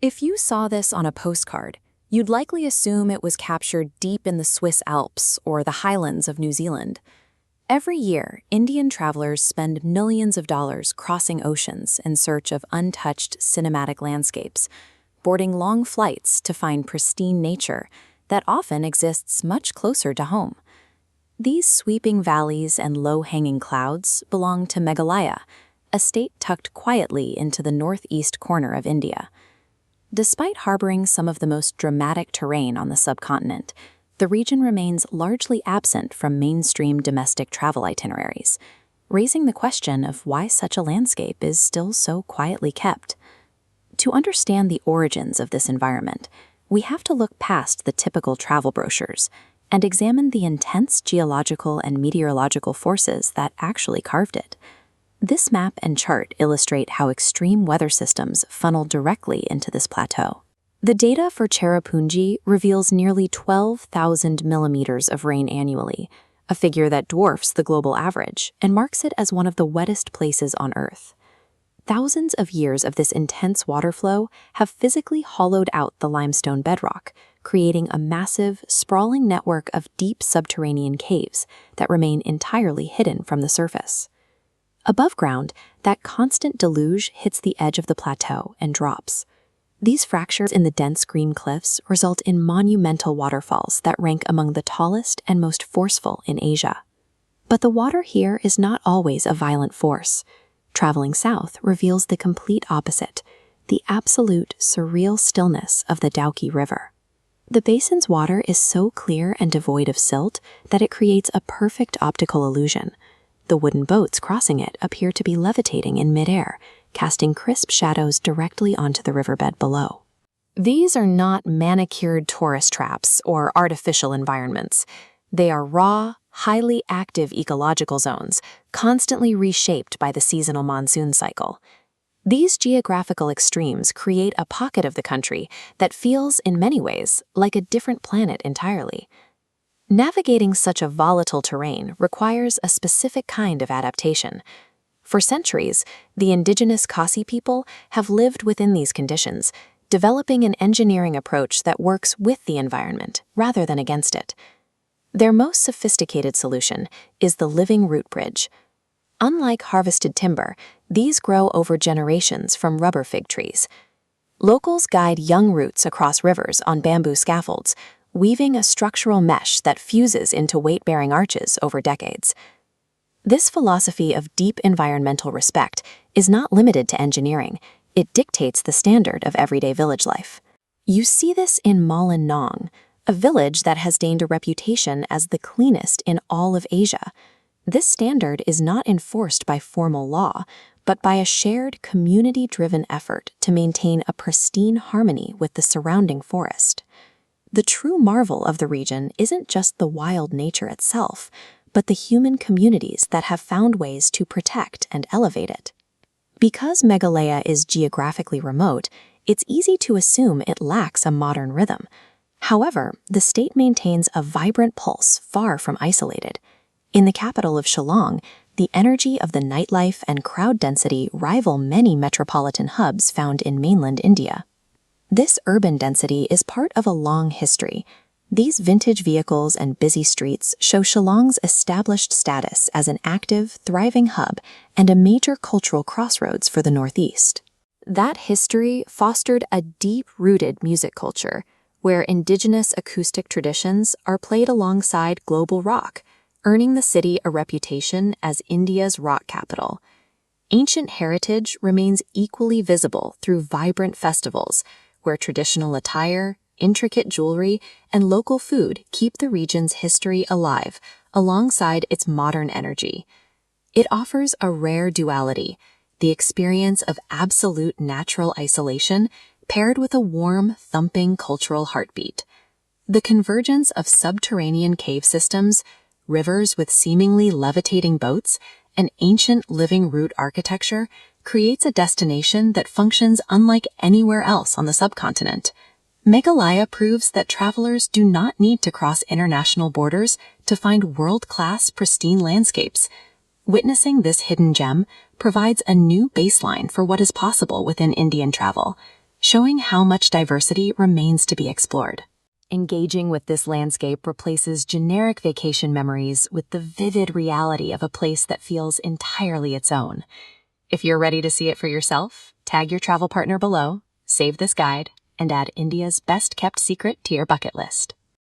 If you saw this on a postcard, you'd likely assume it was captured deep in the Swiss Alps or the highlands of New Zealand. Every year, Indian travelers spend millions of dollars crossing oceans in search of untouched cinematic landscapes, boarding long flights to find pristine nature that often exists much closer to home. These sweeping valleys and low-hanging clouds belong to Meghalaya, a state tucked quietly into the northeast corner of India. Despite harboring some of the most dramatic terrain on the subcontinent, the region remains largely absent from mainstream domestic travel itineraries, raising the question of why such a landscape is still so quietly kept. To understand the origins of this environment, we have to look past the typical travel brochures and examine the intense geological and meteorological forces that actually carved it. This map and chart illustrate how extreme weather systems funnel directly into this plateau. The data for Cherrapunji reveals nearly 12,000 millimeters of rain annually, a figure that dwarfs the global average and marks it as one of the wettest places on Earth. Thousands of years of this intense water flow have physically hollowed out the limestone bedrock, creating a massive, sprawling network of deep subterranean caves that remain entirely hidden from the surface. Above ground, that constant deluge hits the edge of the plateau and drops. These fractures in the dense green cliffs result in monumental waterfalls that rank among the tallest and most forceful in Asia. But the water here is not always a violent force. Traveling south reveals the complete opposite, the absolute, surreal stillness of the Dauki River. The basin's water is so clear and devoid of silt that it creates a perfect optical illusion. The wooden boats crossing it appear to be levitating in midair, casting crisp shadows directly onto the riverbed below. These are not manicured tourist traps or artificial environments. They are raw, highly active ecological zones, constantly reshaped by the seasonal monsoon cycle. These geographical extremes create a pocket of the country that feels, in many ways, like a different planet entirely. Navigating such a volatile terrain requires a specific kind of adaptation. For centuries, the indigenous Khasi people have lived within these conditions, developing an engineering approach that works with the environment rather than against it. Their most sophisticated solution is the living root bridge. Unlike harvested timber, these grow over generations from rubber fig trees. Locals guide young roots across rivers on bamboo scaffolds, weaving a structural mesh that fuses into weight-bearing arches over decades. This philosophy of deep environmental respect is not limited to engineering. It dictates the standard of everyday village life. You see this in Mawlyng Nong, a village that has gained a reputation as the cleanest in all of Asia. This standard is not enforced by formal law, but by a shared, community-driven effort to maintain a pristine harmony with the surrounding forest. The true marvel of the region isn't just the wild nature itself, but the human communities that have found ways to protect and elevate it. Because Meghalaya is geographically remote, it's easy to assume it lacks a modern rhythm. However, the state maintains a vibrant pulse far from isolated. In the capital of Shillong, the energy of the nightlife and crowd density rival many metropolitan hubs found in mainland India. This urban density is part of a long history. These vintage vehicles and busy streets show Shillong's established status as an active, thriving hub and a major cultural crossroads for the Northeast. That history fostered a deep-rooted music culture, where indigenous acoustic traditions are played alongside global rock, earning the city a reputation as India's rock capital. Ancient heritage remains equally visible through vibrant festivals, where traditional attire, intricate jewelry, and local food keep the region's history alive alongside its modern energy. It offers a rare duality, the experience of absolute natural isolation paired with a warm, thumping cultural heartbeat. The convergence of subterranean cave systems, rivers with seemingly levitating boats, and ancient living root architecture creates a destination that functions unlike anywhere else on the subcontinent. Meghalaya proves that travelers do not need to cross international borders to find world-class, pristine landscapes. Witnessing this hidden gem provides a new baseline for what is possible within Indian travel, showing how much diversity remains to be explored. Engaging with this landscape replaces generic vacation memories with the vivid reality of a place that feels entirely its own. If you're ready to see it for yourself, tag your travel partner below, save this guide, and add India's best-kept secret to your bucket list.